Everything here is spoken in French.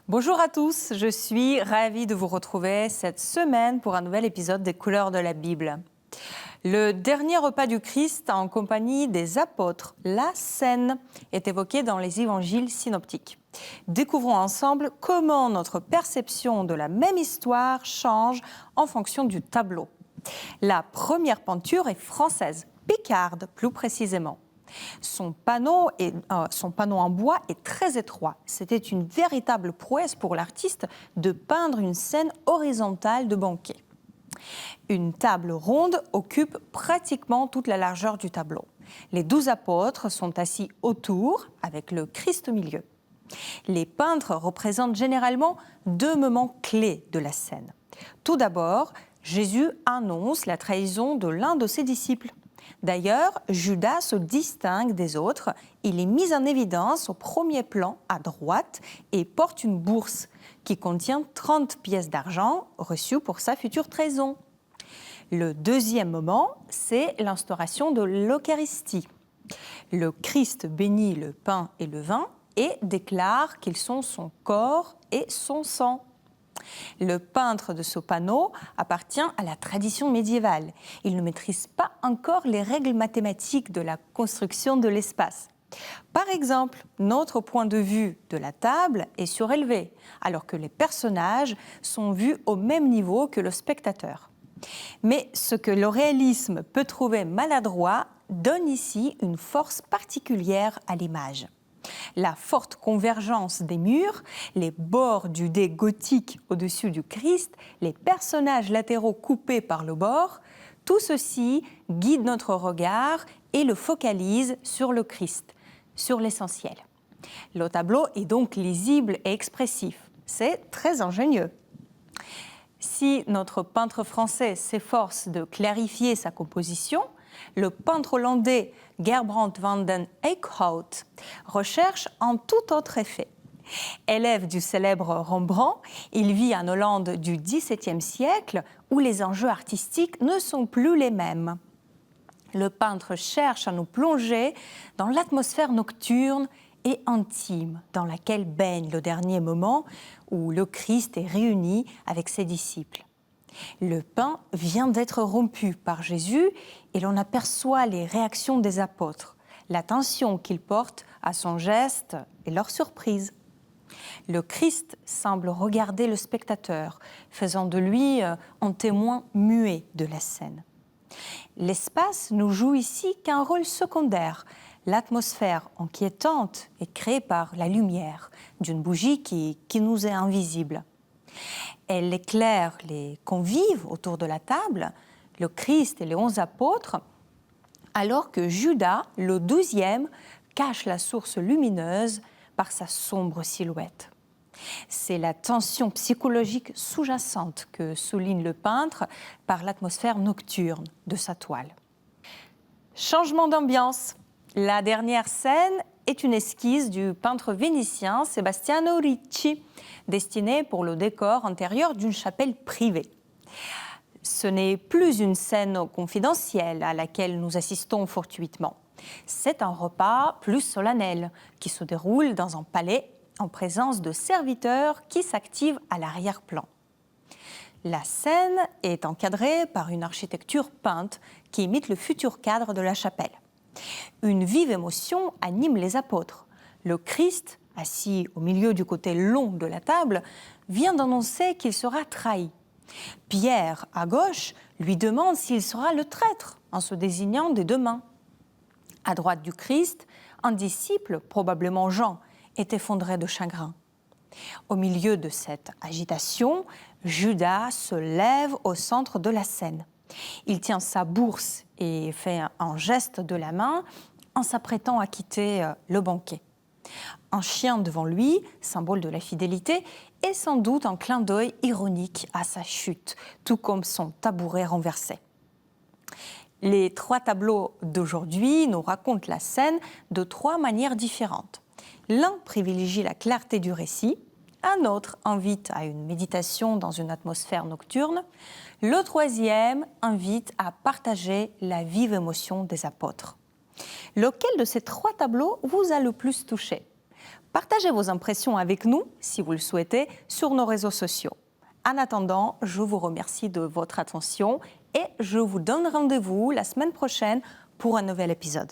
Bonjour à tous, je suis ravie de vous retrouver cette semaine pour un nouvel épisode des Couleurs de la Bible. Le dernier repas du Christ en compagnie des apôtres, la scène, est évoqué dans les évangiles synoptiques. Découvrons ensemble comment notre perception de la même histoire change en fonction du tableau. La première peinture est française, picarde plus précisément. Son panneau en bois est très étroit. C'était une véritable prouesse pour l'artiste de peindre une scène horizontale de banquet. Une table ronde occupe pratiquement toute la largeur du tableau. Les 12 apôtres sont assis autour, avec le Christ au milieu. Les peintres représentent généralement deux moments clés de la scène. Tout d'abord, Jésus annonce la trahison de l'un de ses disciples. D'ailleurs, Judas se distingue des autres. Il est mis en évidence au premier plan à droite et porte une bourse qui contient 30 pièces d'argent reçues pour sa future trahison. Le deuxième moment, c'est l'instauration de l'Eucharistie. Le Christ bénit le pain et le vin et déclare qu'ils sont son corps et son sang. Le peintre de ce panneau appartient à la tradition médiévale. Il ne maîtrise pas encore les règles mathématiques de la construction de l'espace. Par exemple, notre point de vue de la table est surélevé, alors que les personnages sont vus au même niveau que le spectateur. Mais ce que le réalisme peut trouver maladroit donne ici une force particulière à l'image. La forte convergence des murs, les bords du dais gothique au-dessus du Christ, les personnages latéraux coupés par le bord, tout ceci guide notre regard et le focalise sur le Christ, sur l'essentiel. Le tableau est donc lisible et expressif. C'est très ingénieux. Si notre peintre français s'efforce de clarifier sa composition, le peintre hollandais Gerbrand van den Eyckhout recherche un tout autre effet. Élève du célèbre Rembrandt, il vit en Hollande du XVIIe siècle où les enjeux artistiques ne sont plus les mêmes. Le peintre cherche à nous plonger dans l'atmosphère nocturne et intime dans laquelle baigne le dernier moment où le Christ est réuni avec ses disciples. Le pain vient d'être rompu par Jésus et l'on aperçoit les réactions des apôtres, l'attention qu'ils portent à son geste et leur surprise. Le Christ semble regarder le spectateur, faisant de lui un témoin muet de la scène. L'espace ne joue ici qu'un rôle secondaire. L'atmosphère inquiétante est créée par la lumière d'une bougie qui nous est invisible. Elle éclaire les convives autour de la table, le Christ et les 11 apôtres, alors que Judas, le 12e, cache la source lumineuse par sa sombre silhouette. C'est la tension psychologique sous-jacente que souligne le peintre par l'atmosphère nocturne de sa toile. Changement d'ambiance. La dernière scène est une esquisse du peintre vénitien Sebastiano Ricci, destinée pour le décor intérieur d'une chapelle privée. Ce n'est plus une scène confidentielle à laquelle nous assistons fortuitement. C'est un repas plus solennel qui se déroule dans un palais en présence de serviteurs qui s'activent à l'arrière-plan. La scène est encadrée par une architecture peinte qui imite le futur cadre de la chapelle. Une vive émotion anime les apôtres. Le Christ, assis au milieu du côté long de la table, vient d'annoncer qu'il sera trahi. Pierre, à gauche, lui demande s'il sera le traître, en se désignant des deux mains. À droite du Christ, un disciple, probablement Jean, est effondré de chagrin. Au milieu de cette agitation, Judas se lève au centre de la scène. Il tient sa bourse et fait un geste de la main en s'apprêtant à quitter le banquet. Un chien devant lui, symbole de la fidélité, est sans doute un clin d'œil ironique à sa chute, tout comme son tabouret renversé. Les 3 tableaux d'aujourd'hui nous racontent la scène de 3 manières différentes. L'un privilégie la clarté du récit, un autre invite à une méditation dans une atmosphère nocturne, le troisième invite à partager la vive émotion des apôtres. Lequel de ces 3 tableaux vous a le plus touché ? Partagez vos impressions avec nous, si vous le souhaitez, sur nos réseaux sociaux. En attendant, je vous remercie de votre attention et je vous donne rendez-vous la semaine prochaine pour un nouvel épisode.